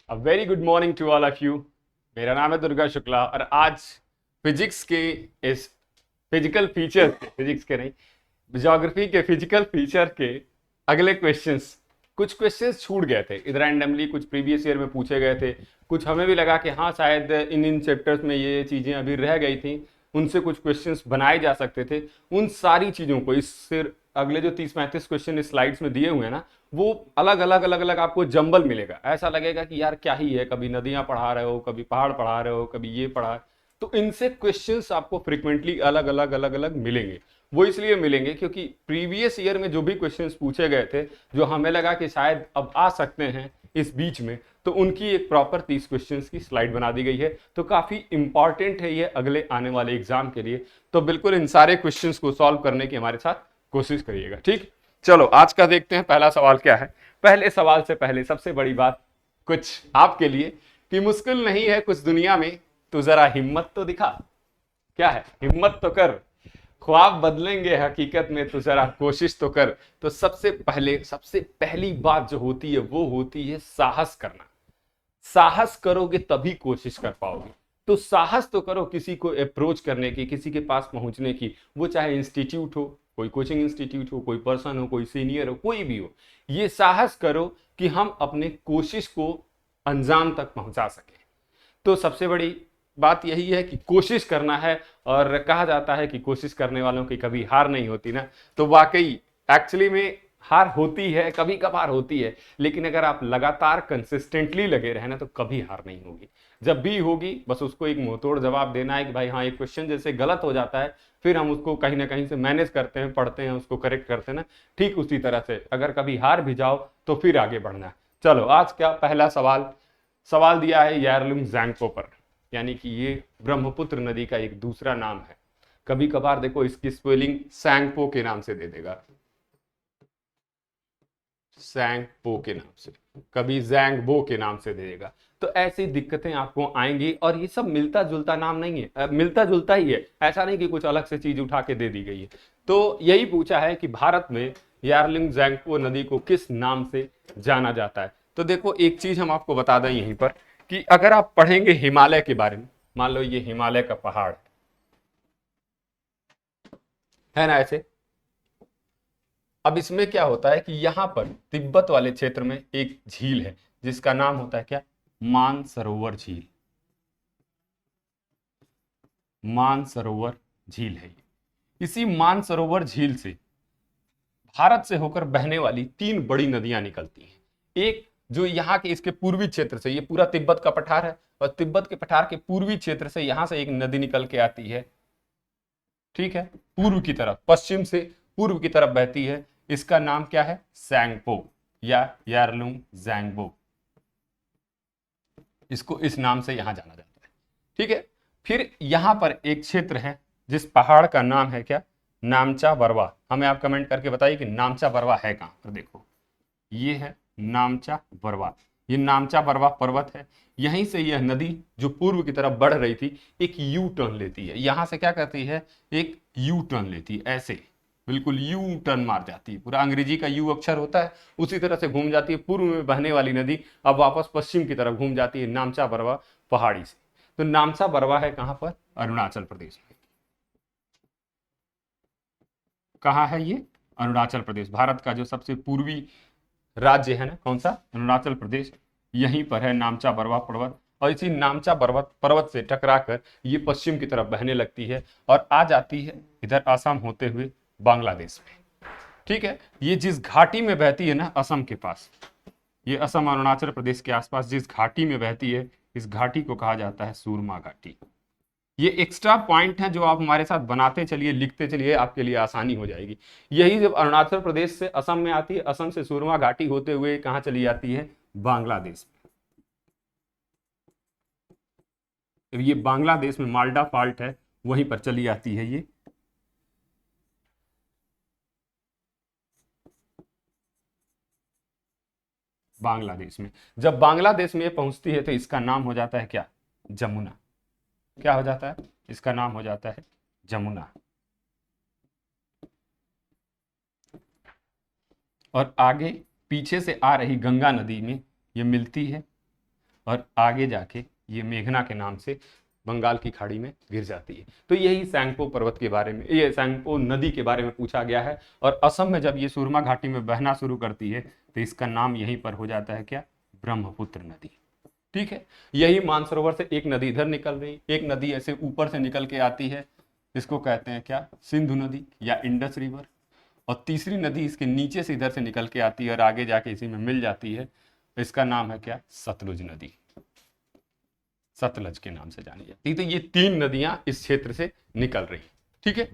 A very good morning to all of you. मेरा नाम है दुर्गा शुक्ला और आज फिजिक्स के इस फिजिकल फीचर के फिजिक्स के नहीं ज्योग्राफी के फिजिकल फीचर के अगले क्वेश्चंस कुछ क्वेश्चंस छूट गए थे इधर रैंडमली, कुछ प्रीवियस ईयर में पूछे गए थे। कुछ हमें भी लगा कि हाँ शायद इन चैप्टर्स में ये चीज़ें अभी रह गई थी, उनसे कुछ क्वेश्चंस बनाए जा सकते थे। उन सारी चीज़ों को इस फिर अगले जो 30-35 क्वेश्चन इस स्लाइड्स में दिए हुए हैं ना, वो अलग अलग अलग अलग आपको जंबल मिलेगा। ऐसा लगेगा कि यार क्या ही है, कभी नदियां पढ़ा रहे हो, कभी पहाड़ पढ़ा रहे हो, कभी ये पढ़ा। तो इनसे क्वेश्चंस आपको फ्रिक्वेंटली अलग अलग अलग अलग मिलेंगे। वो इसलिए मिलेंगे क्योंकि प्रीवियस ईयर में जो भी क्वेश्चंस पूछे गए थे, जो हमें लगा कि शायद अब आ सकते हैं इस बीच में, तो उनकी एक प्रॉपर 30 क्वेश्चंस की स्लाइड बना दी गई है। तो काफी इंपॉर्टेंट है ये अगले आने वाले एग्जाम के लिए। तो बिल्कुल इन सारे क्वेश्चंस को सॉल्व करने की हमारे साथ कोशिश करिएगा, ठीक। चलो आज का देखते हैं पहला सवाल क्या है। पहले सवाल से पहले सबसे बड़ी बात कुछ आपके लिए कि मुश्किल नहीं है कुछ दुनिया में, तो जरा हिम्मत तो दिखा। क्या है, हिम्मत तो कर, ख्वाब बदलेंगे हकीकत में, तो जरा कोशिश तो कर। तो सबसे पहली बात जो होती है वो होती है साहस करना। साहस करोगे तभी कोशिश कर पाओगे। तो साहस तो करो किसी को अप्रोच करने की, किसी के पास पहुंचने की। वो चाहे इंस्टीट्यूट हो, कोई कोचिंग इंस्टीट्यूट हो, कोई पर्सन हो, कोई सीनियर हो, कोई भी हो, ये साहस करो कि हम अपने कोशिश को अंजाम तक पहुंचा सके। तो सबसे बड़ी बात यही है कि कोशिश करना है। और कहा जाता है कि कोशिश करने वालों की कभी हार नहीं होती ना। तो वाकई एक्चुअली में हार होती है, कभी कभार होती है, लेकिन अगर आप लगातार कंसिस्टेंटली लगे रहे ना तो कभी हार नहीं होगी। जब भी होगी बस उसको एक मुंहतोड़ जवाब देना है कि भाई हाँ, एक क्वेश्चन जैसे गलत हो जाता है, फिर हम उसको कहीं ना कहीं से मैनेज करते हैं, पढ़ते हैं, उसको करेक्ट करते हैं ना। ठीक उसी तरह से अगर कभी हार भी जाओ तो फिर आगे बढ़ना है। चलो आज का पहला सवाल सवाल दिया है यारलुंग ज़ैंगपो पर, यानी कि ये ब्रह्मपुत्र नदी का एक दूसरा नाम है। कभी कभार देखो इसकी स्पेलिंग सैंगपो के नाम से दे देगा, सैंगपो के नाम से, कभी जैंगबो के नाम से दे देगा। तो ऐसी दिक्कतें आपको आएंगी। और ये सब मिलता जुलता नाम नहीं है, मिलता जुलता ही है, ऐसा नहीं कि कुछ अलग से चीज उठा के दे दी गई है। तो यही पूछा है कि भारत में यारलुंग ज़ैंगपो नदी को किस नाम से जाना जाता है। तो देखो एक चीज हम आपको बता दें यहीं पर कि अगर आप पढ़ेंगे हिमालय के बारे में, मान लो ये हिमालय का पहाड़ है ना ऐसे। अब इसमें क्या होता है कि यहां पर तिब्बत वाले क्षेत्र में एक झील है जिसका नाम होता है क्या, मानसरोवर झील। मानसरोवर झील है। इसी मानसरोवर झील से भारत से होकर बहने वाली तीन बड़ी नदियां निकलती हैं। एक जो यहाँ के इसके पूर्वी क्षेत्र से, ये पूरा तिब्बत का पठार है, और तिब्बत के पठार के पूर्वी क्षेत्र से यहां से एक नदी निकल के आती है, ठीक है, पूर्व की तरफ, पश्चिम से पूर्व की तरफ बहती है। इसका नाम क्या है, सैंगपो या यारलुंग ज़ैंगबो। इसको इस नाम से यहां जाना जाता है, ठीक है। फिर यहां पर एक क्षेत्र है जिस पहाड़ का नाम है क्या, नामचा बरवा। हमें आप कमेंट करके बताइए कि नामचा बरवा है कहां पर। देखो ये है नामचा बरवा, ये नामचा बरवा पर्वत है। यहीं से यह नदी जो पूर्व की तरफ बढ़ रही थी एक यू टर्न लेती है। यहां से क्या करती है, एक यू टर्न लेती है, ऐसे बिल्कुल यू टर्न मार जाती है। पूरा अंग्रेजी का यू अक्षर होता है, उसी तरह से घूम जाती है। पूर्व में बहने वाली नदी अब वापस पश्चिम की तरफ घूम जाती है नामचा बरवा पहाड़ी से। तो नामचा बरवा है कहां पर, अरुणाचल प्रदेश में। कहाँ है ये, अरुणाचल प्रदेश। भारत का जो सबसे पूर्वी राज्य है ना, कौन सा, अरुणाचल प्रदेश। यहीं पर है नामचा बरवा पर्वत। और इसी नामचा पर्वत पर्वत से टकराकर ये पश्चिम की तरफ बहने लगती है और आ जाती है इधर असम होते हुए बांग्लादेश में, ठीक है। ये जिस घाटी में बहती है ना, असम के पास, ये असम अरुणाचल प्रदेश के आसपास जिस घाटी में बहती है, इस घाटी को कहा जाता है सूरमा घाटी। ये एक्स्ट्रा पॉइंट है जो आप हमारे साथ बनाते चलिए, लिखते चलिए, आपके लिए आसानी हो जाएगी। यही जब अरुणाचल प्रदेश से असम में आती है, असम से सुरमा घाटी होते हुए कहां चली जाती है, बांग्लादेश में। ये बांग्लादेश में माल्डा फॉल्ट है, वहीं पर चली जाती है ये। बांग्लादेश में जब बांग्लादेश में ये पहुंचती है तो इसका नाम हो जाता है क्या, जमुना। क्या हो जाता है, इसका नाम हो जाता है जमुना। और आगे पीछे से आ रही गंगा नदी में ये मिलती है और आगे जाके ये मेघना के नाम से बंगाल की खाड़ी में गिर जाती है। तो यही सैंगपो पर्वत के बारे में, ये सैंगपो नदी के बारे में पूछा गया है। और असम में जब ये सुरमा घाटी में बहना शुरू करती है तो इसका नाम यहीं पर हो जाता है क्या, ब्रह्मपुत्र नदी। ठीक है, यही मानसरोवर से एक नदी इधर निकल रही, एक नदी ऐसे ऊपर से निकल के आती है, इसको कहते हैं क्या, सिंधु नदी या इंडस रिवर। और तीसरी नदी इसके नीचे से इधर से निकल के आती है और आगे जाके इसी में मिल जाती है, तो इसका नाम है क्या, सतलुज नदी, सतलज के नाम से जानी जाती है। तो ये तीन नदियां इस क्षेत्र से निकल रही। ठीक है,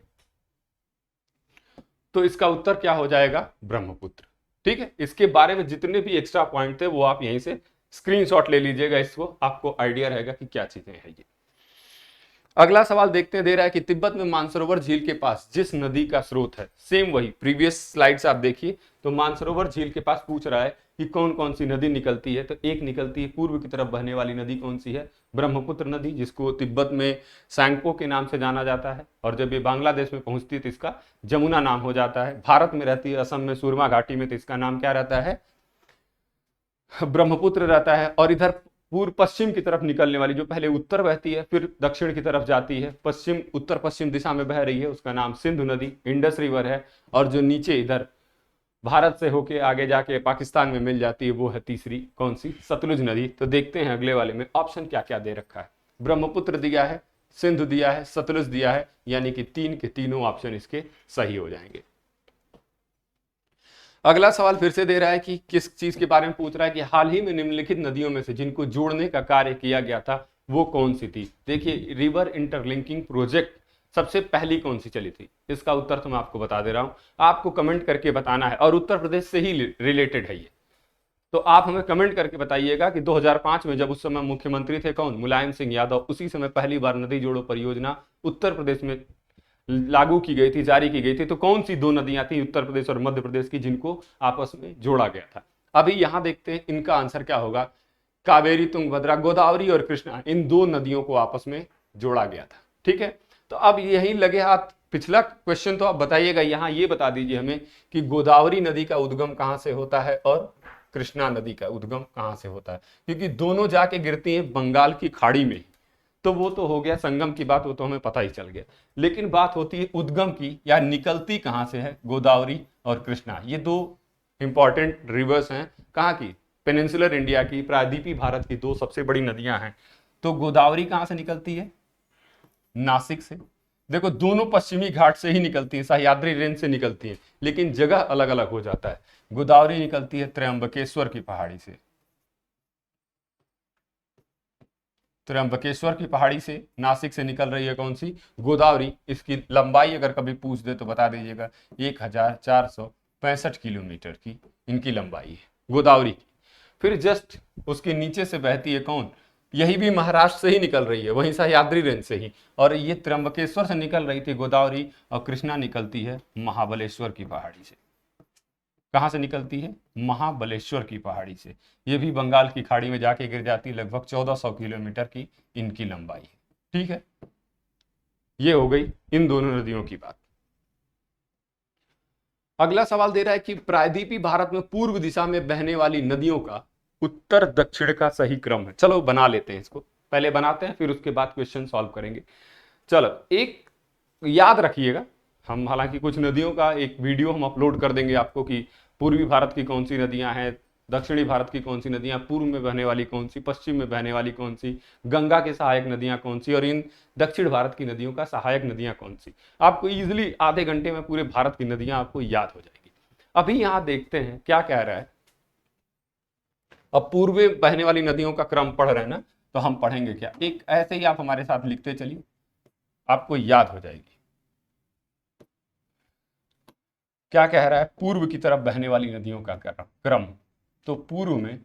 तो इसका उत्तर क्या हो जाएगा, ब्रह्मपुत्र। ठीक है, इसके बारे में जितने भी एक्स्ट्रा पॉइंट थे वो आप यहीं से स्क्रीनशॉट ले लीजिएगा, इसको आपको आइडिया रहेगा कि क्या चीजें हैं ये। अगला सवाल देखते हैं, दे रहा है कि तिब्बत में मानसरोवर झील के पास जिस नदी का स्रोत है, सेम वही प्रीवियस स्लाइड्स आप देखिए, तो मानसरोवर झील के पास पूछ रहा है कि कौन कौन सी नदी निकलती है। तो एक निकलती है पूर्व की तरफ बहने वाली नदी, कौन सी है, ब्रह्मपुत्र नदी, जिसको तिब्बत में सैंगपो के नाम से जाना जाता है। और जब ये बांग्लादेश में पहुंचती है तो इसका जमुना नाम हो जाता है। भारत में रहती है असम में सुरमा घाटी में, तो इसका नाम क्या रहता है, ब्रह्मपुत्र रहता है। और इधर पूर्व पश्चिम की तरफ निकलने वाली, जो पहले उत्तर बहती है फिर दक्षिण की तरफ जाती है, पश्चिम उत्तर पश्चिम दिशा में बह रही है, उसका नाम सिंधु नदी, इंडस रिवर है। और जो नीचे इधर भारत से होके आगे जाके पाकिस्तान में मिल जाती है वो है तीसरी, कौन सी, सतलुज नदी। तो देखते हैं अगले वाले में ऑप्शन क्या क्या दे रखा है। ब्रह्मपुत्र दिया है, सिंधु दिया है, सतलुज दिया है, यानी कि तीन के तीनों ऑप्शन इसके सही हो जाएंगे। अगला सवाल फिर से दे रहा है कि किस चीज के बारे में पूछ रहा है कि हाल ही में निम्नलिखित नदियों में से जिनको जोड़ने का कार्य किया गया था वो कौन सी थी। देखिए, रिवर इंटरलिंकिंग प्रोजेक्ट सबसे पहली कौन सी चली थी, इसका उत्तर तो मैं आपको बता दे रहा हूं, आपको कमेंट करके बताना है। और उत्तर प्रदेश से ही रिलेटेड है ये, तो आप हमें कमेंट करके बताइएगा कि 2005 में जब उस समय मुख्यमंत्री थे कौन, मुलायम सिंह यादव, उसी समय पहली बार नदी जोड़ो परियोजना उत्तर प्रदेश में लागू की गई थी, जारी की गई थी। तो कौन सी दो नदियां थी उत्तर प्रदेश और मध्य प्रदेश की जिनको आपस में जोड़ा गया था। अभी यहां देखते हैं इनका आंसर क्या होगा, कावेरी, तुंगभद्रा, गोदावरी और कृष्णा, इन दो नदियों को आपस में जोड़ा गया था। ठीक है, तो अब यही लगे हाथ, पिछला क्वेश्चन तो आप बताइएगा, यहां ये बता दीजिए हमें कि गोदावरी नदी का उद्गम कहां से होता है और कृष्णा नदी का उद्गम कहां से होता है, क्योंकि दोनों जाके गिरती हैं बंगाल की खाड़ी में। तो वो तो हो गया संगम की बात, वो तो हमें पता ही चल गया, लेकिन बात होती है उद्गम की, या निकलती कहां से है, गोदावरी और कृष्णा, ये दो इंपॉर्टेंट रिवर्स हैं, कहां की, पेनिनसुलर इंडिया की, प्रायद्वीपीय भारत की दो सबसे बड़ी नदियां हैं। तो गोदावरी कहां से निकलती है, नासिक से। देखो, दोनों पश्चिमी घाट से ही निकलती है, सह्याद्री रेंज से निकलती है, लेकिन जगह अलग अलग हो जाता है। गोदावरी निकलती है त्र्यंबकेश्वर की पहाड़ी से, त्र्यंबकेश्वर की पहाड़ी से नासिक से निकल रही है कौन सी, गोदावरी। इसकी लंबाई अगर कभी पूछ दे तो बता दीजिएगा, 1465 किलोमीटर की इनकी लंबाई है गोदावरी की। फिर जस्ट उसके नीचे से बहती है कौन, यही भी महाराष्ट्र से ही निकल रही है, वहीं सह्याद्री रेंज से ही। और ये त्र्यंबकेश्वर से निकल रही थी गोदावरी, और कृष्णा निकलती है महाबलेश्वर की पहाड़ी से। कहां से निकलती है, महाबलेश्वर की पहाड़ी से। यह भी बंगाल की खाड़ी में जाके गिर जाती है, लगभग 1400 किलोमीटर की इनकी लंबाई है। ठीक है, ये हो गई इन दोनों नदियों की बात। अगला सवाल दे रहा है कि प्रायद्वीपीय भारत में पूर्व दिशा में बहने वाली नदियों का उत्तर दक्षिण का सही क्रम है। चलो बना लेते हैं इसको, पहले बनाते हैं फिर उसके बाद क्वेश्चन सॉल्व करेंगे। चलो, एक याद रखिएगा, हम हालांकि कुछ नदियों का एक वीडियो हम अपलोड कर देंगे आपको कि पूर्वी भारत की कौन सी नदियां हैं, दक्षिणी भारत की कौन सी नदियां, पूर्व में बहने वाली कौन सी, पश्चिम में बहने वाली कौन सी, गंगा के सहायक नदियां कौन सी, और इन दक्षिण भारत की नदियों का सहायक नदियां कौन सी। आपको इजिली आधे घंटे में पूरे भारत की नदियां आपको याद हो जाएगी। अभी यहां देखते हैं क्या कह रहा है। अब पूर्व में बहने वाली नदियों का क्रम पढ़ रहे हैं ना, तो हम पढ़ेंगे क्या, एक ऐसे ही आप हमारे साथ लिखते चलिए, आपको याद हो जाएगी। क्या कह रहा है, पूर्व की तरफ बहने वाली नदियों का क्रम, तो पूर्व में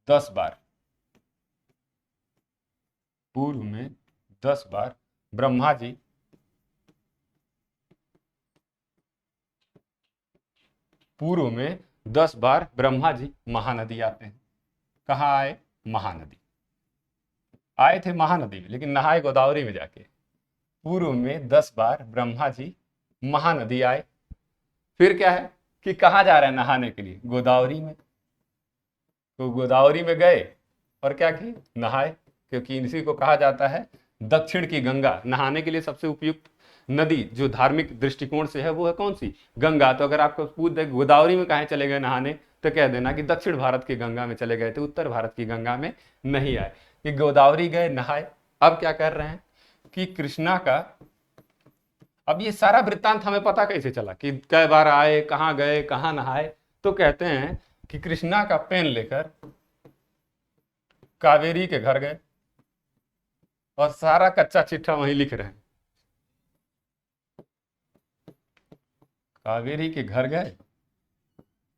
10 बार, पूर्व में 10 बार ब्रह्मा जी, पूर्व में 10 बार ब्रह्मा जी महानदी आते हैं। कहाँ आए, महानदी आए थे, महानदी में, लेकिन नहाए गोदावरी में जाके। पूर्व में 10 बार ब्रह्मा जी महानदी आए। फिर क्या है कि कहाँ जा रहे हैं नहाने के लिए, गोदावरी में। तो गोदावरी में गए और क्या किए, नहाए, क्योंकि इसी को कहा जाता है दक्षिण की गंगा। नहाने के लिए सबसे उपयुक्त नदी जो धार्मिक दृष्टिकोण से है वो है कौन सी, गंगा। तो अगर आपको पूछ दे गोदावरी में कहाँ चले गए नहाने, तो कह देना कि दक्षिण भारत की गंगा में चले गए थे, उत्तर भारत की गंगा में नहीं आए। कि गोदावरी गए नहाए। अब क्या कर रहे हैं कि कृष्णा का, अब ये सारा वृत्तांत हमें पता कैसे चला कि कई बार आए, कहाँ गए, कहाँ नहाए। तो कहते हैं कि कृष्णा का पेन लेकर कावेरी के घर गए और सारा कच्चा चिट्ठा वहीं लिख रहे हैं। कावेरी के घर गए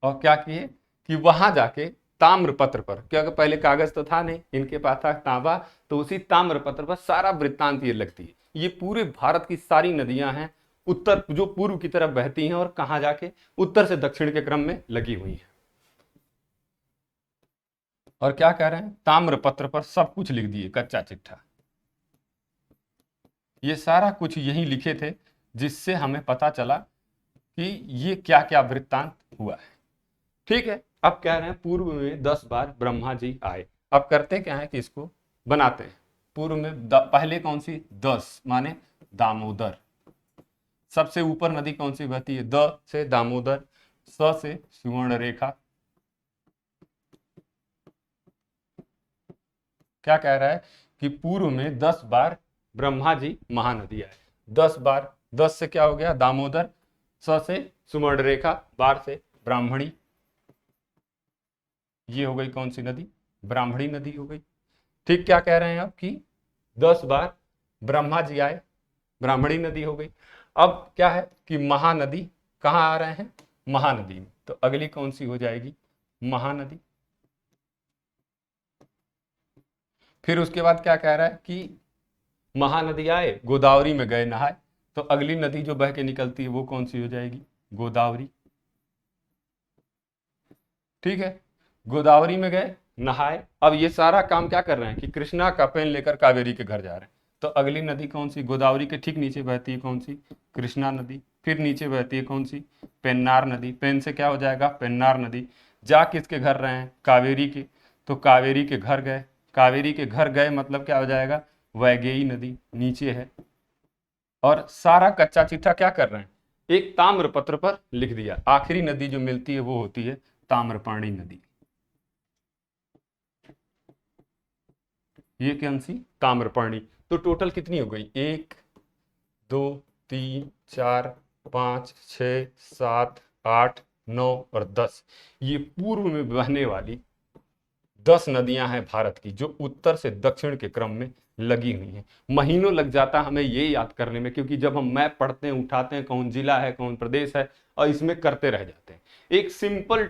और क्या किए कि वहां जाके ताम्र पत्र पर, क्योंकि पहले कागज तो था नहीं, इनके पास था तांबा, तो उसी ताम्र पत्र पर सारा वृत्तांत ये लगती है। ये पूरे भारत की सारी नदियां हैं, उत्तर जो पूर्व की तरफ बहती हैं और कहां जाके उत्तर से दक्षिण के क्रम में लगी हुई हैं। और क्या कह रहे हैं, ताम्र पत्र पर सब कुछ लिख दिए, कच्चा चिट्ठा। ये सारा कुछ यही लिखे थे, जिससे हमें पता चला कि ये क्या क्या वृत्तांत हुआ है। ठीक है, अब कह रहे हैं पूर्व में 10 बार ब्रह्मा जी आए। अब करते क्या है कि इसको बनाते हैं। पूर्व में पहले कौन सी, 10 माने दामोदर। सबसे ऊपर नदी कौन सी बहती है, द से दामोदर, स से सुवर्ण रेखा। क्या कह रहा है कि पूर्व में 10 बार ब्रह्मा जी महानदी आए। 10 बार, 10 से क्या हो गया दामोदर, स से सुवर्ण रेखा, बार से ब्राह्मणी। ये हो गई कौन सी नदी, ब्राह्मणी नदी हो गई। ठीक, क्या कह रहे हैं अब कि 10 बार ब्रह्मा जी आए, ब्राह्मणी नदी हो गई। अब क्या है कि महानदी कहाँ आ रहे हैं, महानदी में। तो अगली कौन सी हो जाएगी, महानदी। फिर उसके बाद क्या कह रहा है कि महानदी आए, गोदावरी में गए नहाए। तो अगली नदी जो बह के निकलती है वो कौन सी हो जाएगी, गोदावरी। ठीक है, गोदावरी में गए नहाए। अब ये सारा काम क्या कर रहे हैं कि कृष्णा का पेन लेकर कावेरी के घर जा रहे हैं। तो अगली नदी कौन सी, गोदावरी के ठीक नीचे बहती है कौन सी, कृष्णा नदी। फिर नीचे बहती है कौन सी, पेन्नार नदी। पेन से क्या हो जाएगा, पेन्नार नदी। जा किसके घर रहे हैं, कावेरी के। तो कावेरी के घर गए। कावेरी के घर गए मतलब क्या हो जाएगा, वैगेयी नदी नीचे है। और सारा कच्चा चिट्ठा क्या कर रहे हैं, एक ताम्र पत्र पर लिख दिया। आखिरी नदी जो मिलती है वो होती है ताम्रपाणी नदी। ये कौन सी, ताम्रपाणी। तो टोटल कितनी हो गई, 1 2 3 4 5 6 7 8 9 और 10। ये पूर्व में बहने वाली 10 नदियां हैं भारत की, जो उत्तर से दक्षिण के क्रम में लगी हुई हैं। महीनों लग जाता हमें ये याद करने में, क्योंकि जब हम मैप पढ़ते हैं, उठाते हैं, कौन जिला है, कौन प्रदेश है, और इसमें करते रह जाते हैं। एक सिंपल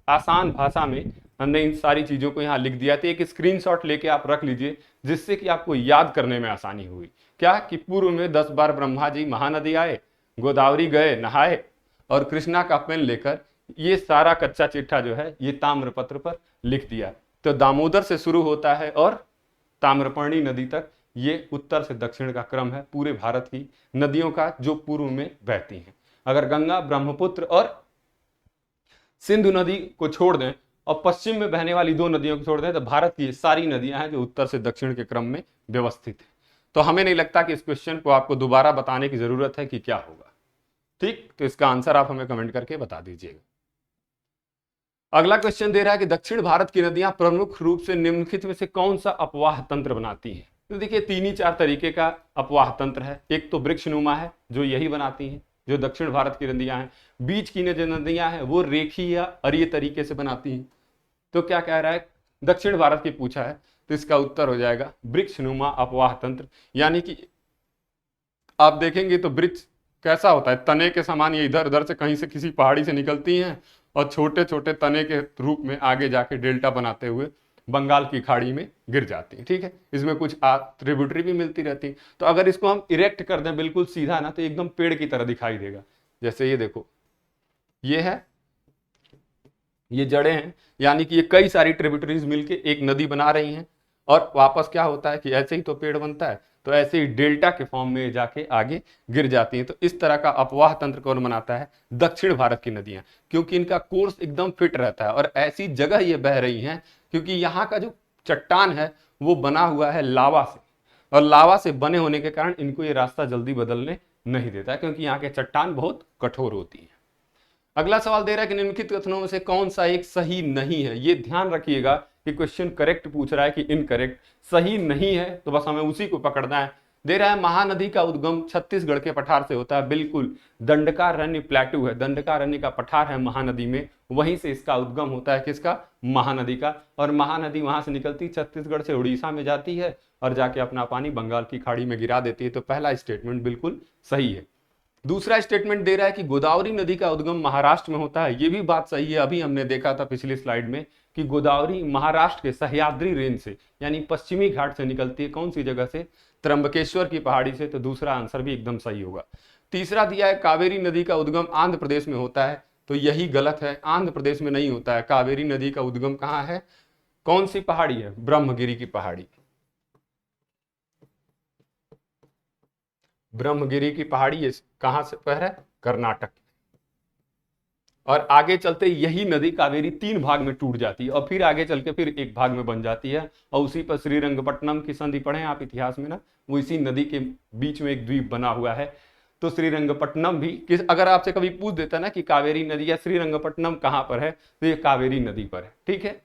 आसान भाषा में हमने इन सारी चीजों को यहाँ लिख दिया। तो एक स्क्रीनशॉट लेके आप रख लीजिए, जिससे कि आपको याद करने में आसानी हुई। क्या कि पूर्व में 10 बार ब्रह्मा जी महानदी आए, गोदावरी गए नहाए, और कृष्णा का पेन लेकर ये सारा कच्चा चिट्ठा जो है ये ताम्रपत्र पर लिख दिया। तो दामोदर से शुरू होता है और ताम्रपर्णी नदी तक ये उत्तर से दक्षिण का क्रम है पूरे भारत की नदियों का, जो पूर्व में बहती हैं। अगर गंगा, ब्रह्मपुत्र और सिंधु नदी को छोड़ दें और पश्चिम में बहने वाली 2 नदियों को छोड़ दें, तो भारत की सारी नदियां हैं जो उत्तर से दक्षिण के क्रम में व्यवस्थित है। तो हमें नहीं लगता कि इस क्वेश्चन को आपको दोबारा बताने की जरूरत है कि क्या होगा। ठीक, तो इसका आंसर आप हमें कमेंट करके बता दीजिएगा। अगला क्वेश्चन दे रहा है कि दक्षिण भारत की नदियां प्रमुख रूप से निम्नलिखित में से कौन सा अपवाह तंत्र बनाती हैं। तो देखिए 3 ही 4 तरीके का अपवाह तंत्र है। एक तो वृक्षनुमा है, जो यही बनाती हैं, जो दक्षिण भारत की नदियां हैं। बीच की जो नदियां हैं वो रेखी या अरीय तरीके से बनाती हैं। तो क्या कह रहा है, दक्षिण भारत की पूछा है, तो इसका उत्तर हो जाएगा वृक्षनुमा अपवाह तंत्र। यानी कि आप देखेंगे तो वृक्ष कैसा होता है, तने के समान। ये इधर उधर से कहीं से किसी पहाड़ी से निकलती हैं और छोटे छोटे तने के रूप में आगे जाके डेल्टा बनाते हुए बंगाल की खाड़ी में गिर जाती है। ठीक है, इसमें कुछ ट्रिब्यूटरी भी मिलती रहती है। तो अगर इसको हम इरेक्ट कर दें बिल्कुल सीधा ना, तो एकदम पेड़ की तरह दिखाई देगा। जैसे ये देखो, ये है, ये जड़ें हैं, यानी कि ये कई सारी ट्रिब्यूटरीज मिलके एक नदी बना रही हैं। और वापस क्या होता है कि ऐसे ही तो पेड़ बनता है, तो ऐसे ही डेल्टा के फॉर्म में जाके आगे गिर जाती हैं। तो इस तरह का अपवाह तंत्र कौन बनाता है? दक्षिण भारत की नदियां, क्योंकि इनका कोर्स एकदम फिट रहता है और ऐसी जगह ये बह रही हैं क्योंकि यहाँ का जो चट्टान है वो बना हुआ है लावा से, और लावा से बने होने के कारण इनको ये रास्ता जल्दी बदलने नहीं देता, क्योंकि यहाँ के चट्टान बहुत कठोर होती है। अगला सवाल दे रहा है कि निम्नलिखित कथनों में से कौन सा एक सही नहीं है। ये ध्यान रखिएगा कि क्वेश्चन करेक्ट पूछ रहा है कि इनकरेक्ट, सही नहीं है तो बस हमें उसी को पकड़ना है। दे रहा है महानदी का उद्गम छत्तीसगढ़ के पठार से होता है, बिल्कुल दंडकारण्य प्लेटू है, दंडकारण्य का पठार है महानदी में, वहीं से इसका उद्गम होता है। किसका? महानदी का। और महानदी वहां से निकलती छत्तीसगढ़ से उड़ीसा में जाती है और जाके अपना पानी बंगाल की खाड़ी में गिरा देती है। तो पहला स्टेटमेंट बिल्कुल सही है। दूसरा स्टेटमेंट दे रहा है कि गोदावरी नदी का उद्गम महाराष्ट्र में होता है, ये भी बात सही है। अभी हमने देखा था पिछली स्लाइड में कि गोदावरी महाराष्ट्र के सह्याद्री रेंज से यानी पश्चिमी घाट से निकलती है। कौन सी जगह से? त्र्यंबकेश्वर की पहाड़ी से। तो दूसरा आंसर भी एकदम सही होगा। तीसरा दिया है कावेरी नदी का उद्गम आंध्र प्रदेश में होता है, तो यही गलत है, आंध्र प्रदेश में नहीं होता है। कावेरी नदी का उद्गम कहाँ है? कौन सी पहाड़ी है? ब्रह्मगिरी की पहाड़ी। ब्रह्मगिरी की पहाड़ी ये कहां से पर है? कर्नाटक। और आगे चलते यही नदी कावेरी 3 भाग में टूट जाती है और फिर आगे चल के फिर एक भाग में बन जाती है। और उसी पर श्रीरंगपट्टनम की संधि पढ़े आप इतिहास में ना, वो इसी नदी के बीच में एक द्वीप बना हुआ है। तो श्रीरंगपट्टनम भी अगर आपसे कभी पूछ देता ना कि कावेरी नदी या श्रीरंगपट्टनम कहां पर है, तो ये कावेरी नदी पर है। ठीक है।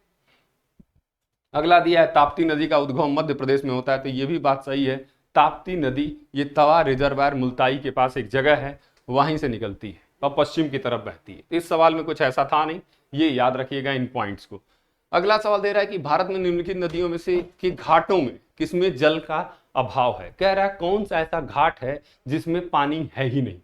अगला दिया है ताप्ती नदी का उद्गम मध्य प्रदेश में होता है, तो ये भी बात सही है। ताप्ती नदी ये तवा रिजर्वायर मुल्ताई के पास एक जगह है, वहीं से निकलती है और पश्चिम की तरफ बहती है। इस सवाल में कुछ ऐसा था नहीं, ये याद रखिएगा इन पॉइंट्स को। अगला सवाल दे रहा है कि भारत में निम्नलिखित नदियों में से कि घाटों में किसमें जल का अभाव है। कह रहा है कौन सा ऐसा घाट है जिसमें पानी है ही नहीं।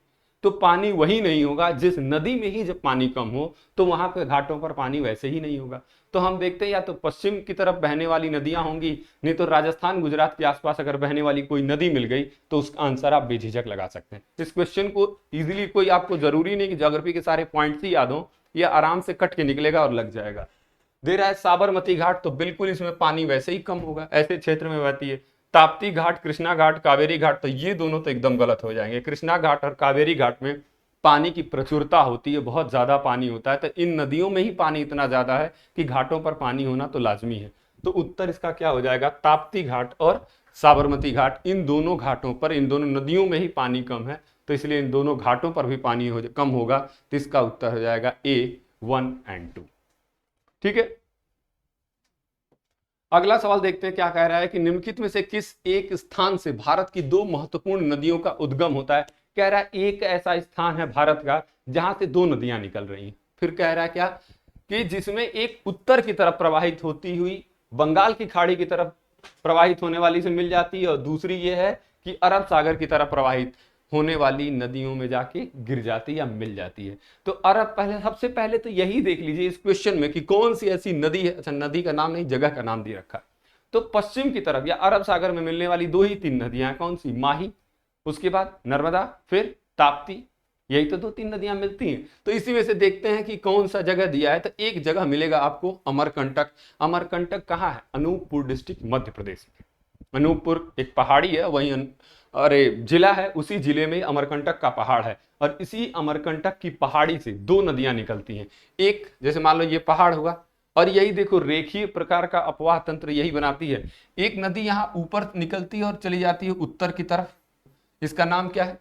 तो पानी वही नहीं होगा जिस नदी में ही जब पानी कम हो तो वहां पे घाटों पर पानी वैसे ही नहीं होगा। तो हम देखते हैं या तो पश्चिम की तरफ बहने वाली नदियां होंगी, नहीं तो राजस्थान गुजरात के आसपास अगर बहने वाली कोई नदी मिल गई तो उसका आंसर आप बेझिझक लगा सकते हैं। इस क्वेश्चन को इजीली, कोई आपको जरूरी नहीं कि ज्योग्राफी के सारे पॉइंट्स ही याद हो, यह आराम से कट के निकलेगा और लग जाएगा। दे रहा है साबरमती घाट, तो बिल्कुल इसमें पानी वैसे ही कम होगा, ऐसे क्षेत्र में बहती है। ताप्ती घाट, कृष्णा घाट, कावेरी घाट, तो ये दोनों तो एकदम गलत हो जाएंगे। कृष्णा घाट और कावेरी घाट में पानी की प्रचुरता होती है, बहुत ज्यादा पानी होता है, तो इन नदियों में ही पानी इतना ज्यादा है कि घाटों पर पानी होना तो लाजमी है। तो उत्तर इसका क्या हो जाएगा? ताप्ती घाट और साबरमती घाट, इन दोनों घाटों पर, इन दोनों नदियों में ही पानी कम है, तो इसलिए इन दोनों घाटों पर भी पानी कम होगा। तो इसका उत्तर हो जाएगा A 1 और 2। ठीक है। अगला सवाल देखते हैं क्या कह रहा है कि निम्नलिखित में से किस एक स्थान से भारत की 2 महत्वपूर्ण नदियों का उद्गम होता है। कह रहा है एक ऐसा स्थान है भारत का जहां से 2 नदियां निकल रही हैं। फिर कह रहा है क्या कि जिसमें एक उत्तर की तरफ प्रवाहित होती हुई बंगाल की खाड़ी की तरफ प्रवाहित होने वाली से मिल जाती है, और दूसरी ये है कि अरब सागर की तरफ प्रवाहित होने वाली नदियों में जाके गिर जाती है या मिल जाती है। तो अरब, पहले सबसे पहले तो यही देख लीजिए इस क्वेश्चन में कि कौन सी ऐसी नदी है। अच्छा, नदी का नाम नहीं, जगह का नाम दे रखा है। तो पश्चिम की तरफ या अरब सागर में मिलने वाली 2 ही 3 नदियां हैं। कौन सी? माही, उसके बाद नर्मदा, फिर ताप्ती, यही तो 2-3 नदियां मिलती हैं। तो इसी में से देखते हैं कि कौन सा जगह दिया है। तो एक जगह मिलेगा आपको अमरकंटक। अमरकंटक कहाँ है? अनूपपुर डिस्ट्रिक्ट, मध्य प्रदेश में। अनूपपुर एक पहाड़ी है, वहीं अरे जिला है, उसी जिले में अमरकंटक का पहाड़ है। और इसी अमरकंटक की पहाड़ी से 2 नदियां निकलती हैं। एक, जैसे मान लो ये पहाड़ हुआ, और यही देखो रेखीय प्रकार का अपवाह तंत्र यही बनाती है। एक नदी यहां ऊपर निकलती है और चली जाती है उत्तर की तरफ, इसका नाम क्या है?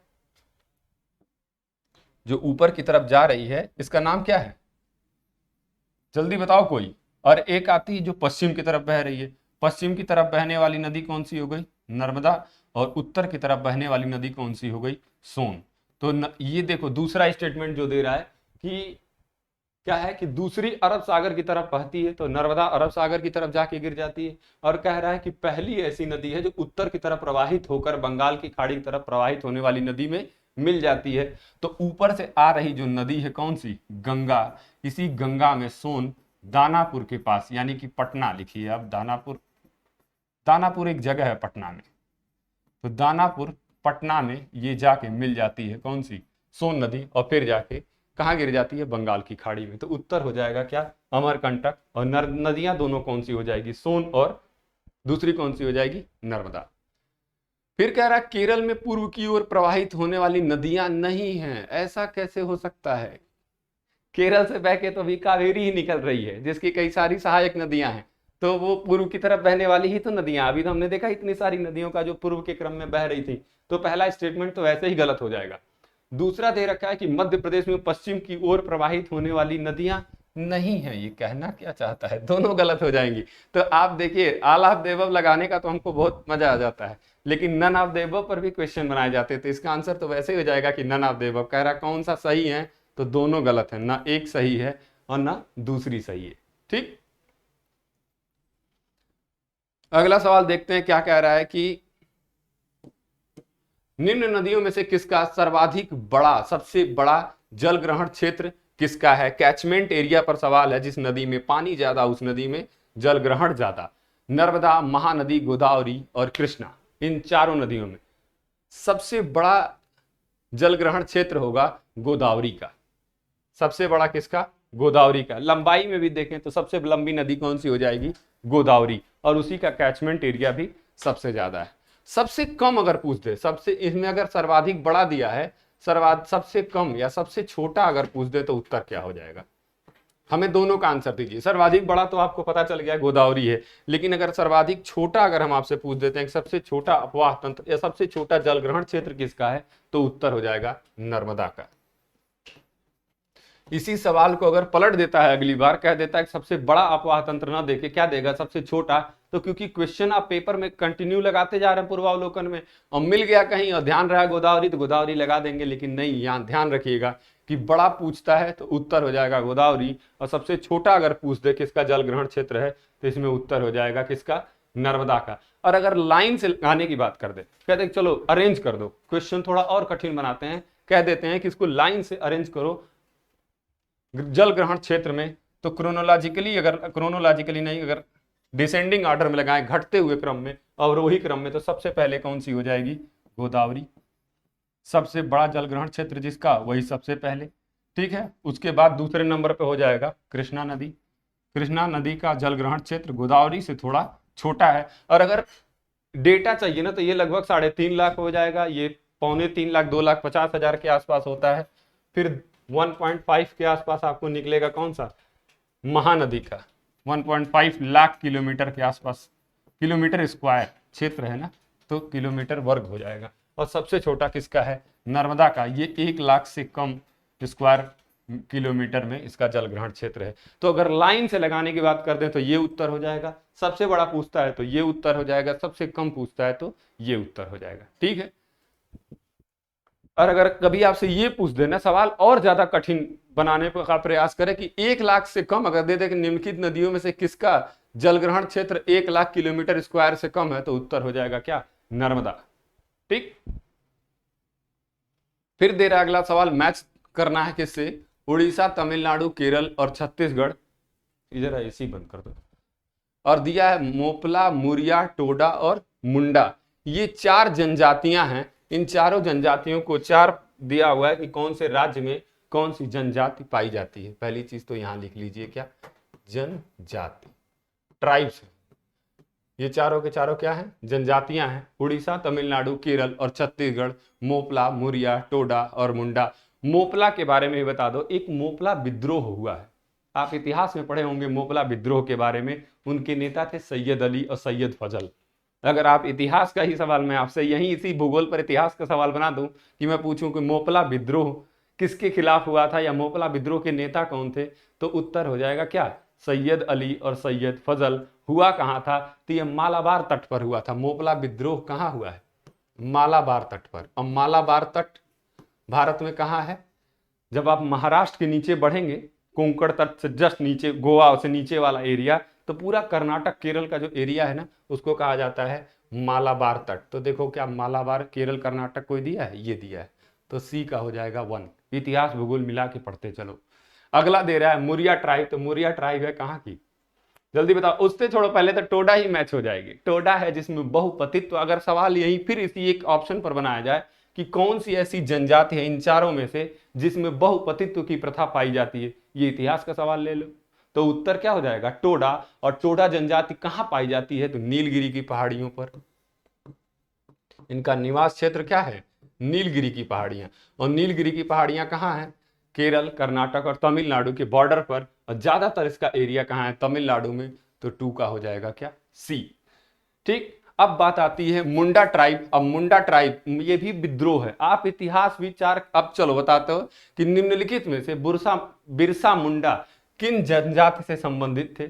जो ऊपर की तरफ जा रही है इसका नाम क्या है? जल्दी बताओ कोई। और एक आती है जो पश्चिम की तरफ बह रही है। पश्चिम की तरफ बहने वाली नदी कौन सी हो गई? नर्मदा। और उत्तर की तरफ बहने वाली नदी कौन सी हो गई? सोन। तो ये देखो दूसरा स्टेटमेंट जो दे रहा है कि क्या है कि दूसरी अरब सागर की तरफ बहती है, तो नर्मदा अरब सागर की तरफ जाके गिर जाती है। और कह रहा है कि पहली ऐसी नदी है जो उत्तर की तरफ प्रवाहित होकर बंगाल की खाड़ी की तरफ प्रवाहित होने वाली नदी में मिल जाती है। तो ऊपर से आ रही जो नदी है कौन सी? गंगा। इसी गंगा में सोन दानापुर के पास, यानी कि पटना लिखिए अब, दानापुर, दानापुर एक जगह है पटना में, तो दानापुर पटना में ये जाके मिल जाती है कौन सी? सोन नदी। और फिर जाके कहाँ गिर जाती है? बंगाल की खाड़ी में। तो उत्तर हो जाएगा क्या? अमरकंटक। और नदियां दोनों कौन सी हो जाएगी? सोन, और दूसरी कौन सी हो जाएगी? नर्मदा। फिर कह रहा है केरल में पूर्व की ओर प्रवाहित होने वाली नदियां नहीं हैं। ऐसा कैसे हो सकता है? केरल से बह के तो अभी कावेरी ही निकल रही है, जिसकी कई सारी सहायक नदियां हैं, तो वो पूर्व की तरफ बहने वाली ही तो नदियां। अभी तो हमने देखा इतनी सारी नदियों का जो पूर्व के क्रम में बह रही थी, तो पहला स्टेटमेंट तो वैसे ही गलत हो जाएगा। दूसरा दे रखा है कि मध्य प्रदेश में पश्चिम की ओर प्रवाहित होने वाली नदियां नहीं है। ये कहना क्या चाहता है? दोनों गलत हो जाएंगी। तो आप देखिए, आल ऑफ देवब लगाने का तो हमको बहुत मजा आ जाता है, लेकिन नन ऑफ देवब पर भी क्वेश्चन बनाए जाते हैं, तो इसका आंसर तो वैसे ही हो जाएगा कि नन ऑफ देवब। कह रहा कौन सा सही है? तो दोनों गलत है, ना एक सही है और ना दूसरी सही है। ठीक, अगला सवाल देखते हैं क्या कह रहा है कि निम्न नदियों में से किसका सर्वाधिक बड़ा, सबसे बड़ा जल ग्रहण क्षेत्र किसका है? कैचमेंट एरिया पर सवाल है। जिस नदी में पानी ज्यादा उस नदी में जल ग्रहण ज्यादा। नर्मदा, महानदी, गोदावरी और कृष्णा, इन चारों नदियों में सबसे बड़ा जल ग्रहण क्षेत्र होगा गोदावरी का। सबसे बड़ा किसका? गोदावरी का। लंबाई में भी देखें तो सबसे लंबी नदी कौन सी हो जाएगी? गोदावरी, और उसी का कैचमेंट एरिया भी सबसे ज्यादा है। सबसे कम अगर पूछ दे, सबसे, इसमें अगर सर्वाधिक बड़ा दिया है, सबसे कम या सबसे छोटा अगर पूछ दे, तो उत्तर क्या हो जाएगा? हमें दोनों का आंसर दीजिए। सर्वाधिक बड़ा तो आपको पता चल गया गोदावरी है, लेकिन अगर सर्वाधिक छोटा अगर हम आपसे पूछ देते हैं सबसे छोटा अपवाह तंत्र या सबसे छोटा जल ग्रहण क्षेत्र किसका है, तो उत्तर हो जाएगा नर्मदा का। इसी सवाल को अगर पलट देता है, अगली बार कह देता है कि सबसे बड़ा अपवाह तंत्र ना देके क्या देगा, सबसे छोटा, तो क्योंकि क्वेश्चन आप पेपर में कंटिन्यू लगाते जा रहे हैं पूर्वावलोकन में, और मिल गया कहीं और ध्यान रहा गोदावरी, तो गोदावरी लगा देंगे। लेकिन नहीं, यहाँ ध्यान रखिएगा कि बड़ा पूछता है तो उत्तर हो जाएगा गोदावरी, और सबसे छोटा अगर पूछ दे किसका जल ग्रहण क्षेत्र है, तो इसमें उत्तर हो जाएगा किसका? नर्मदा का। और अगर लाइन से लगाने की बात कर दे, कहते चलो अरेंज कर दो, क्वेश्चन थोड़ा और कठिन बनाते हैं, कह देते हैं कि इसको लाइन से अरेंज करो जल ग्रहण क्षेत्र में, तो क्रोनोलॉजिकली नहीं, अगर डिसेंडिंग ऑर्डर में लगाएं, घटते हुए क्रम में, अवरोही क्रम में, तो सबसे पहले कौन सी हो जाएगी? गोदावरी। सबसे बड़ा जल ग्रहण क्षेत्र जिसका, वही सबसे पहले। ठीक है, उसके बाद दूसरे नंबर पे हो जाएगा कृष्णा नदी। कृष्णा नदी का जल ग्रहण क्षेत्र गोदावरी से थोड़ा छोटा है। और अगर डेटा चाहिए ना, तो ये लगभग 3.5 लाख हो जाएगा, ये 2.25 लाख 2,50,000 के आसपास होता है। फिर 1.5 के आसपास आपको निकलेगा कौन सा? महानदी का। 1.5 लाख किलोमीटर के आसपास, किलोमीटर स्क्वायर क्षेत्र है ना, तो किलोमीटर वर्ग हो जाएगा। और सबसे छोटा किसका है? नर्मदा का। ये 1 लाख से कम स्क्वायर किलोमीटर में इसका जल ग्रहण क्षेत्र है। तो अगर लाइन से लगाने की बात कर दें तो ये उत्तर हो जाएगा। सबसे बड़ा पूछता है तो ये उत्तर हो जाएगा, सबसे कम पूछता है तो ये उत्तर हो जाएगा। ठीक है, और अगर कभी आपसे ये पूछ देना सवाल और ज्यादा कठिन बनाने का प्रयास करें कि 1 लाख से कम अगर दे दे कि निम्नलिखित नदियों में से किसका जल ग्रहण क्षेत्र 1 लाख किलोमीटर स्क्वायर से कम है, तो उत्तर हो जाएगा क्या? नर्मदा। ठीक, फिर दे रहा अगला सवाल, मैच करना है किससे? उड़ीसा, तमिलनाडु, केरल और छत्तीसगढ़। इधर एसी बंद कर दो। और दिया है मोपला, मुरिया, टोडा और मुंडा। ये 4 जनजातियां हैं। इन चारों जनजातियों को 4 दिया हुआ है कि कौन से राज्य में कौन सी जनजाति पाई जाती है। पहली चीज तो यहां लिख लीजिए, क्या? जनजाति, ट्राइब्स। ये चारों के चारों क्या है? जनजातियां हैं। उड़ीसा, तमिलनाडु, केरल और छत्तीसगढ़। मोपला, मुरिया, टोडा और मुंडा। मोपला के बारे में भी बता दो, एक मोपला विद्रोह हुआ है, आप इतिहास में पढ़े होंगे मोपला विद्रोह के बारे में। उनके नेता थे सैयद अली और सैयद फजल। अगर आप इतिहास का ही सवाल, मैं आपसे यही इसी भूगोल पर इतिहास का सवाल बना दूं कि मैं पूछूं कि मोपला विद्रोह किसके खिलाफ हुआ था या मोपला विद्रोह के नेता कौन थे, तो उत्तर हो जाएगा क्या? सैयद अली और सैयद फजल। हुआ कहां था? तो यह मालाबार तट पर हुआ था। मोपला विद्रोह कहां हुआ है? मालाबार तट पर। और मालाबार तट भारत में कहां है? जब आप महाराष्ट्र के नीचे बढ़ेंगे, कोंकण तट से जस्ट नीचे, गोवा से नीचे वाला एरिया, तो पूरा कर्नाटक केरल का जो एरिया है ना, उसको कहा जाता है मालाबार तट। तो देखो क्या मालाबार केरल कर्नाटक कोई दिया है? ये दिया है, तो सी का हो जाएगा 1। इतिहास भूगोल मिला के पढ़ते चलो। अगला दे रहा है मुरिया ट्राइब। तो मुरिया ट्राइब है कहाँ की? जल्दी बताओ। उससे छोड़ो, पहले तो टोडा ही मैच हो जाएगी। टोडा है जिसमें बहुपतित्व। अगर सवाल यही फिर इसी एक ऑप्शन पर बनाया जाए कि कौन सी ऐसी जनजाति है इन चारों में से जिसमें बहुपतित्व की प्रथा पाई जाती है, ये इतिहास का सवाल ले लो, तो उत्तर क्या हो जाएगा? टोडा। और टोडा जनजाति कहां पाई जाती है? तो नीलगिरी की पहाड़ियों पर। इनका निवास क्षेत्र क्या है? नीलगिरी की पहाड़ियां। और नीलगिरी की पहाड़ियां कहाँ हैं? केरल, कर्नाटक और तमिलनाडु के बॉर्डर पर। और ज्यादातर इसका एरिया कहाँ है? तमिलनाडु में। तो 2 का हो जाएगा क्या? सी। ठीक। अब बात आती है मुंडा ट्राइब। अब मुंडा ट्राइब ये भी विद्रोह है। आप इतिहास विचार अब चलो बताते हो कि निम्नलिखित में से बिरसा मुंडा किन जनजाति से संबंधित थे?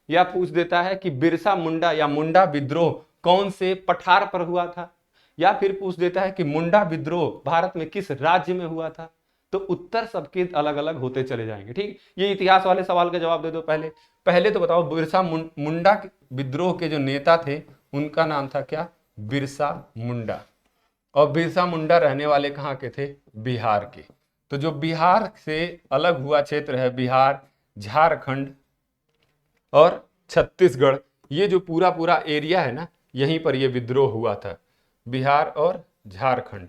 या पूछ देता है कि बिरसा मुंडा या मुंडा विद्रोह कौन से पठार पर हुआ था? या फिर पूछ देता है कि मुंडा विद्रोह भारत में किस राज्य में हुआ था? तो उत्तर सबके अलग अलग होते चले जाएंगे। ठीक, ये इतिहास वाले सवाल का जवाब दे दो। पहले पहले तो बताओ, बिरसा मुंडा विद्रोह के जो नेता थे उनका नाम था क्या? बिरसा मुंडा। और बिरसा मुंडा रहने वाले कहाँ के थे? बिहार के। तो जो बिहार से अलग हुआ क्षेत्र है, बिहार, झारखंड और छत्तीसगढ़, ये जो पूरा पूरा एरिया है ना, यहीं पर ये विद्रोह हुआ था, बिहार और झारखंड।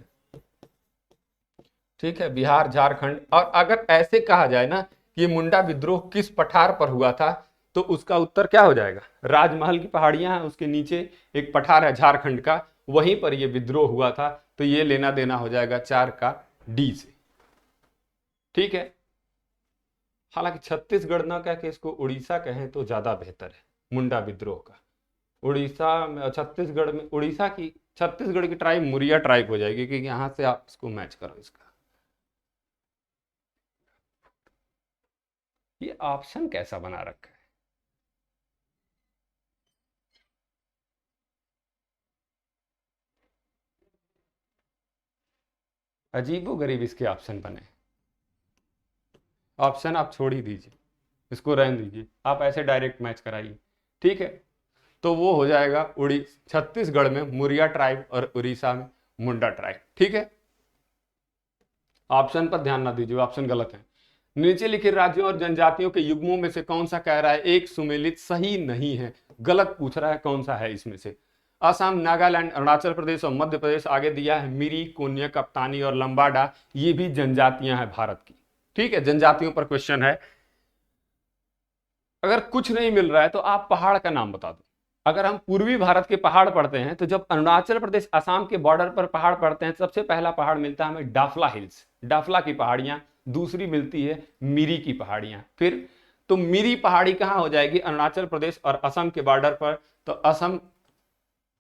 ठीक है, बिहार, झारखंड। और अगर ऐसे कहा जाए ना कि ये मुंडा विद्रोह किस पठार पर हुआ था, तो उसका उत्तर क्या हो जाएगा? राजमहल की पहाड़ियां हैं, उसके नीचे एक पठार है झारखंड का, वहीं पर यह विद्रोह हुआ था। तो ये लेना देना हो जाएगा 4 का डी से। ठीक है। हालांकि छत्तीसगढ़ ना कह के इसको उड़ीसा कहें तो ज्यादा बेहतर है, मुंडा विद्रोह का। उड़ीसा में, छत्तीसगढ़ में, उड़ीसा की, छत्तीसगढ़ की ट्राइब मुरिया ट्राइब हो जाएगी, क्योंकि यहां से आप इसको मैच करो। इसका ये ऑप्शन कैसा बना रखा है? अजीबोगरीब इसके ऑप्शन बने। ऑप्शन आप छोड़ ही दीजिए, इसको रहने दीजिए, आप ऐसे डायरेक्ट मैच कराइए। ठीक है। तो वो हो जाएगा छत्तीसगढ़ में मुरिया ट्राइब और उड़ीसा में मुंडा ट्राइब। ठीक है। ऑप्शन पर ध्यान ना दीजिए, ऑप्शन गलत है। नीचे लिखे राज्यों और जनजातियों के युग्मों में से कौन सा कह रहा है एक सुमेलित सही नहीं है? गलत पूछ रहा है, कौन सा है इसमें से? असम, नागालैंड, अरुणाचल प्रदेश और मध्य प्रदेश। आगे दिया है मिरी, कोन्या, कप्तानी और लंबाडा, ये भी जनजातियां हैं भारत की। ठीक है, जनजातियों पर क्वेश्चन है। अगर कुछ नहीं मिल रहा है तो आप पहाड़ का नाम बता दो। अगर हम पूर्वी भारत के पहाड़ पढ़ते हैं तो जब अरुणाचल प्रदेश असम के बॉर्डर पर पहाड़ पढ़ते हैं, सबसे पहला पहाड़ मिलता है हमें डाफला हिल्स, डाफला की पहाड़ियां। दूसरी मिलती है मिरी की पहाड़ियां। फिर तो मिरी पहाड़ी कहां हो जाएगी? अरुणाचल प्रदेश और असम के बॉर्डर पर। तो असम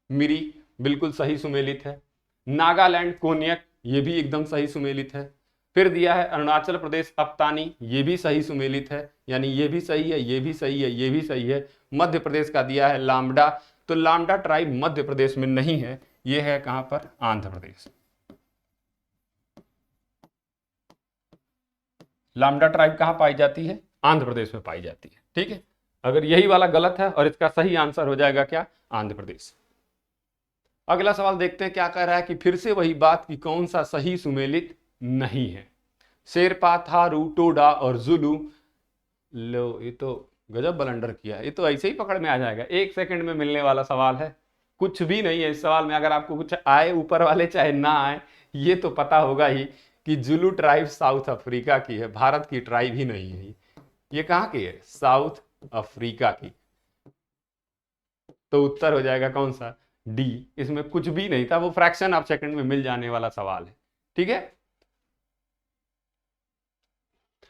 मिरी बिल्कुल सही सुमेलित है। नागालैंड कोन्यक, ये भी एकदम सही सुमेलित है। फिर दिया है अरुणाचल प्रदेश अप्तानी, ये भी सही सुमेलित है, यानी ये भी सही है, ये भी सही है, ये भी सही है। मध्य प्रदेश का दिया है लामडा, तो लामडा ट्राइब मध्य प्रदेश में नहीं है, ये है कहां पर? आंध्र प्रदेश। लामडा ट्राइब कहां पाई जाती है? आंध्र प्रदेश में पाई जाती है। ठीक है। अगर यही वाला गलत है और इसका सही आंसर हो जाएगा क्या? आंध्र प्रदेश। अगला सवाल देखते हैं क्या कह रहा है कि फिर से वही बात कि कौन सा सही सुमेलित नहीं है। शेरपा, थारू, टोडा और जुलू। लो, ये तो गजब बलंडर किया, ये तो ऐसे ही पकड़ में आ जाएगा, 1 सेकंड में मिलने वाला सवाल है। कुछ भी नहीं है इस सवाल में। अगर आपको कुछ आए ऊपर वाले चाहे ना आए, ये तो पता होगा ही कि जुलू ट्राइब साउथ अफ्रीका की है, भारत की ट्राइब ही नहीं है। ये कहाँ की है? साउथ अफ्रीका की। तो उत्तर हो जाएगा कौन सा? डी। इसमें कुछ भी नहीं था, वो फ्रैक्शन ऑफ सेकंड में मिल जाने वाला सवाल है। ठीक है।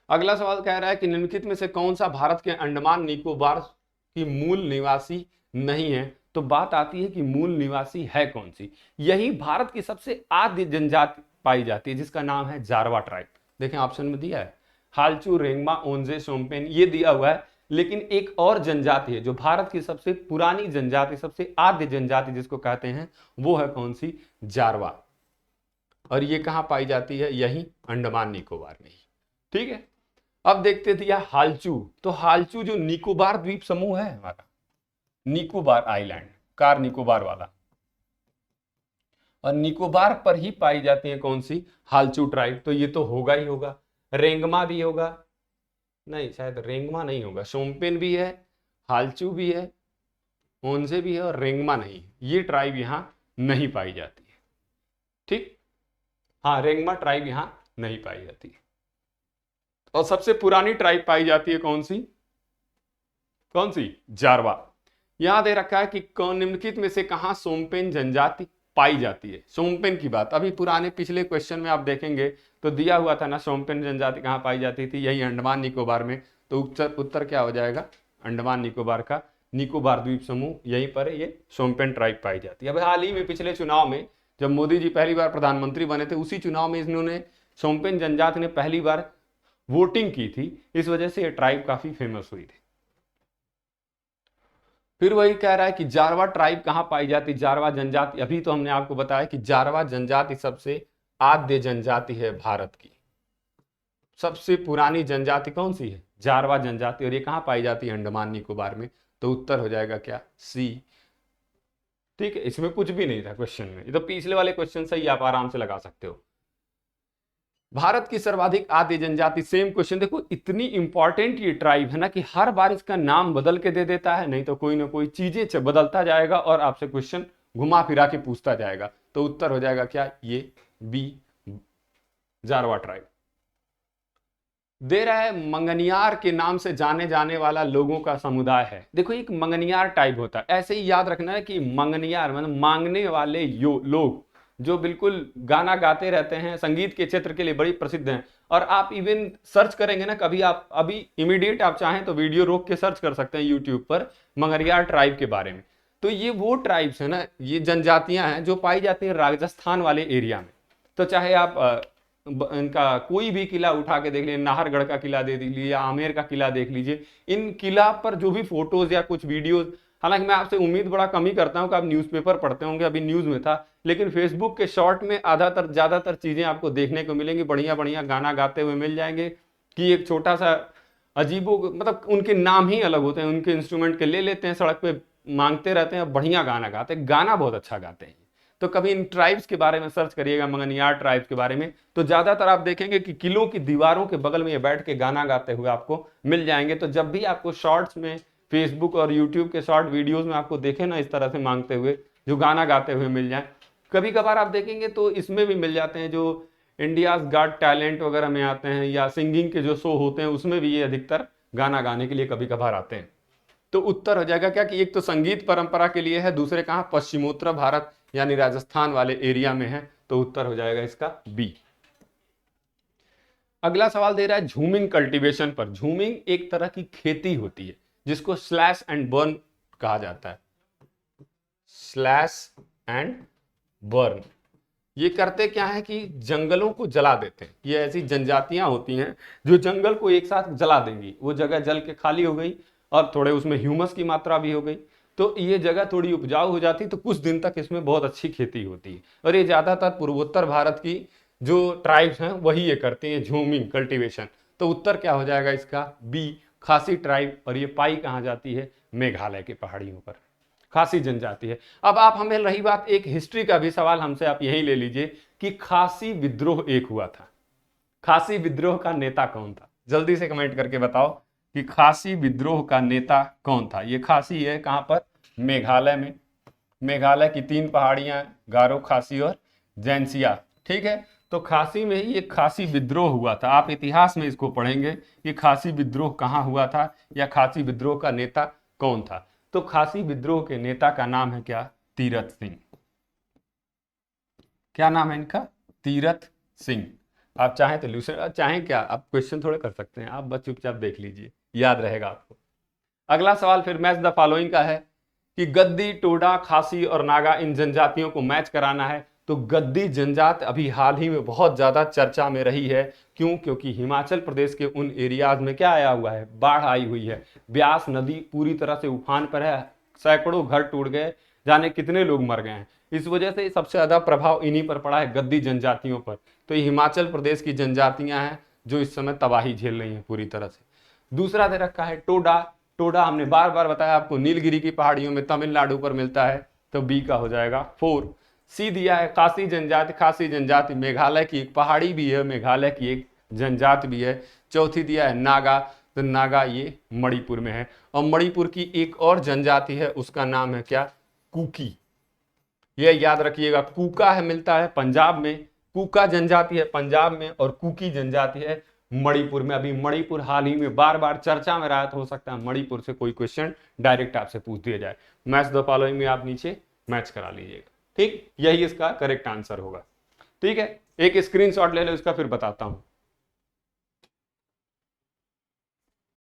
अगला सवाल कह रहा है कि निम्नलिखित में से कौन सा भारत के अंडमान निकोबार की मूल निवासी नहीं है? तो बात आती है कि मूल निवासी है कौन सी। यही भारत की सबसे आद्य जनजाति पाई जाती है, जिसका नाम है जारवा ट्राइब। देखें ऑप्शन में दिया है हालचू, रेंगमा, ओंजे, शोम्पेन, ये दिया हुआ है। लेकिन एक और जनजाति है जो भारत की सबसे पुरानी जनजाति, सबसे आद्य जनजाति जिसको कहते हैं, वो है कौन सी? जारवा। और ये कहां पाई जाती है? यही अंडमान निकोबार में ही। ठीक है। अब देखते दिया हालचू। तो हालचू जो निकोबार द्वीप समूह है हमारा, निकोबार आइलैंड, कार निकोबार वाला, और निकोबार पर ही पाई जाती है कौन सी? हालचू ट्राइब। तो ये तो होगा ही होगा। रेंगमा भी होगा, नहीं शायद रेंगमा नहीं होगा। शोम्पेन भी है, हालचू भी है, ओंजे भी है, और रेंगमा नहीं। ये ट्राइब यहां नहीं पाई जाती है। ठीक। हाँ, रेंगमा ट्राइब यहां नहीं पाई जाती है। और सबसे पुरानी ट्राइब पाई जाती है कौन सी? कौन सी? जारवा। यहां दे रखा है कि कौन निम्नलिखित में से कहां सोम्पेन जनजाति पाई जाती है। शोम्पेन की बात अभी पुराने पिछले क्वेश्चन में आप देखेंगे तो दिया हुआ था ना, शोम्पेन जनजाति कहाँ पाई जाती थी, यही अंडमान निकोबार में। तो उत्तर क्या हो जाएगा, अंडमान निकोबार का निकोबार द्वीप समूह, यहीं पर ये शोम्पेन ट्राइब पाई जाती है। अब हाल ही में पिछले चुनाव में जब मोदी जी पहली बार प्रधानमंत्री बने थे, उसी चुनाव में इन्होंने शोम्पेन जनजाति ने पहली बार वोटिंग की थी, इस वजह से ये ट्राइब काफी फेमस हुई थी। फिर वही कह रहा है कि जारवा ट्राइब कहाँ पाई जाती, जारवा जनजाति। अभी तो हमने आपको बताया कि जारवा जनजाति सबसे आद्य जनजाति है भारत की। सबसे पुरानी जनजाति कौन सी है, जारवा जनजाति, और ये कहाँ पाई जाती है, अंडमान निकोबार में। तो उत्तर हो जाएगा क्या, सी। ठीक है, इसमें कुछ भी नहीं था क्वेश्चन में, ये तो पिछले वाले क्वेश्चन से ही आप आराम से लगा सकते हो। भारत की सर्वाधिक आद्य जनजाति, सेम क्वेश्चन। देखो इतनी इंपॉर्टेंट ये ट्राइब है ना कि हर बार इसका नाम बदल के दे देता है, नहीं तो कोई ना कोई चीजें बदलता जाएगा और आपसे क्वेश्चन घुमा फिरा के पूछता जाएगा। तो उत्तर हो जाएगा क्या, ये बी, जारवा ट्राइब। दे रहा है मंगनियार के नाम से जाने जाने वाला लोगों का समुदाय है। देखो एक मंगनियार टाइप होता है, ऐसे ही याद रखना है कि मंगनियार मतलब मांगने वाले लोग जो बिल्कुल गाना गाते रहते हैं, संगीत के क्षेत्र के लिए बड़ी प्रसिद्ध हैं। और आप इवन सर्च करेंगे ना कभी, आप अभी इमीडिएट आप चाहें तो वीडियो रोक के सर्च कर सकते हैं यूट्यूब पर मंगनियार ट्राइब के बारे में। तो ये वो ट्राइब्स है ना, ये जनजातियां हैं जो पाई जाती हैं राजस्थान वाले एरिया में। तो चाहे आप इनका कोई भी किला उठा के देख लीजिए, नाहरगढ़ का किला देख लीजिए या आमेर का किला देख लीजिए, इन किला पर जो भी फोटोज या कुछ वीडियोज, हालांकि मैं आपसे उम्मीद बड़ा कम ही करता हूं कि आप न्यूज़पेपर पढ़ते होंगे, अभी न्यूज़ में था, लेकिन फेसबुक के शॉर्ट में ज्यादातर चीजें आपको देखने को मिलेंगी, बढ़िया बढ़िया गाना गाते हुए मिल जाएंगे कि एक छोटा सा अजीबो, मतलब उनके नाम ही अलग होते हैं, उनके इंस्ट्रूमेंट के ले लेते हैं, सड़क पे मांगते रहते हैं, बढ़िया गाना गाते हैं, गाना बहुत अच्छा गाते हैं। तो कभी इन ट्राइब्स के बारे में सर्च करिएगा, मंगनियार ट्राइब्स के बारे में, तो ज्यादातर आप देखेंगे कि किलों की दीवारों के बगल में ये बैठ के गाना गाते हुए आपको मिल जाएंगे। तो जब भी आपको शॉर्ट्स में, फेसबुक और यूट्यूब के शॉर्ट वीडियोस में आपको देखे ना इस तरह से मांगते हुए, जो गाना गाते हुए मिल जाए, कभी कभार आप देखेंगे तो इसमें भी मिल जाते हैं, जो इंडियाज गॉट टैलेंट वगैरह में आते हैं या सिंगिंग के जो शो होते हैं उसमें भी ये अधिकतर गाना गाने के लिए कभी कभार आते हैं। तो उत्तर हो जाएगा क्या कि एक तो संगीत परंपरा के लिए है, दूसरे कहाँ, पश्चिमोत्तर भारत यानी राजस्थान वाले एरिया में है। तो उत्तर हो जाएगा इसका बी। अगला सवाल दे रहा है झूमिंग कल्टीवेशन पर। झूमिंग एक तरह की खेती होती है जिसको स्लैश एंड बर्न कहा जाता है। स्लैश एंड बर्न, ये करते क्या है कि जंगलों को जला देते हैं। ये ऐसी जनजातियां होती हैं जो जंगल को एक साथ जला देंगी, वो जगह जल के खाली हो गई और थोड़े उसमें ह्यूमस की मात्रा भी हो गई, तो ये जगह थोड़ी उपजाऊ हो जाती, तो कुछ दिन तक इसमें बहुत अच्छी खेती होती है। और ये ज्यादातर पूर्वोत्तर भारत की जो ट्राइब्स हैं वही ये करते हैं झूमिंग कल्टीवेशन। तो उत्तर क्या हो जाएगा इसका, बी, खासी ट्राइब। और ये पाई कहाँ जाती है, मेघालय के पहाड़ियों पर खासी जनजाति है। अब आप हमें रही बात एक हिस्ट्री का भी सवाल हमसे आप यही ले लीजिए कि खासी विद्रोह एक हुआ था, खासी विद्रोह का नेता कौन था, जल्दी से कमेंट करके बताओ कि खासी विद्रोह का नेता कौन था। ये खासी है कहां पर, मेघालय में। मेघालय की 3 पहाड़ियां, गारो, खासी और जैंसिया, ठीक है। तो खासी में ही एक खासी विद्रोह हुआ था। आप इतिहास में इसको पढ़ेंगे कि खासी विद्रोह कहां हुआ था या खासी विद्रोह का नेता कौन था। तो खासी विद्रोह के नेता का नाम है क्या, तीरथ सिंह। क्या नाम है इनका, तीरथ सिंह। आप चाहें तो लूसेंट, चाहें क्या आप क्वेश्चन थोड़े कर सकते हैं, आप बस चुपचाप देख लीजिए, याद रहेगा आपको। अगला सवाल फिर मैच द फॉलोइंग का है कि गद्दी, टोडा, खासी और नागा इन जनजातियों को मैच कराना है। तो गद्दी जनजात अभी हाल ही में बहुत ज्यादा चर्चा में रही है। क्यों, क्योंकि हिमाचल प्रदेश के उन एरियाज में क्या आया हुआ है, बाढ़ आई हुई है, ब्यास नदी पूरी तरह से उफान पर है, सैकड़ों घर टूट गए, जाने कितने लोग मर गए हैं। इस वजह से सबसे ज्यादा प्रभाव इन्हीं पर पड़ा है, गद्दी जनजातियों पर। तो ये हिमाचल प्रदेश की जनजातियां हैं जो इस समय तबाही झेल रही हैं पूरी तरह से। दूसरा दे रखा है टोडा। टोडा हमने बार बार बताया आपको, नीलगिरी की पहाड़ियों में तमिलनाडु पर मिलता है। तो बी का हो जाएगा 4। सी दिया है खासी जनजाति। खासी जनजाति मेघालय की एक पहाड़ी भी है, मेघालय की एक जनजाति भी है। चौथी दिया है नागा। तो नागा ये मणिपुर में है। और मणिपुर की एक और जनजाति है, उसका नाम है क्या, कुकी। ये याद रखिएगा, कुका है मिलता है पंजाब में, कुका जनजाति है पंजाब में और कुकी जनजाति है मणिपुर में। अभी मणिपुर हाल ही में बार बार चर्चा में रहा, तो हो सकता है मणिपुर से कोई क्वेश्चन डायरेक्ट आपसे पूछ दिया जाए। मैच द फॉलोइंग में आप नीचे मैच करा लीजिएगा। ठीक, यही इसका करेक्ट आंसर होगा। ठीक है, एक स्क्रीनशॉट ले लो इसका, फिर बताता हूं।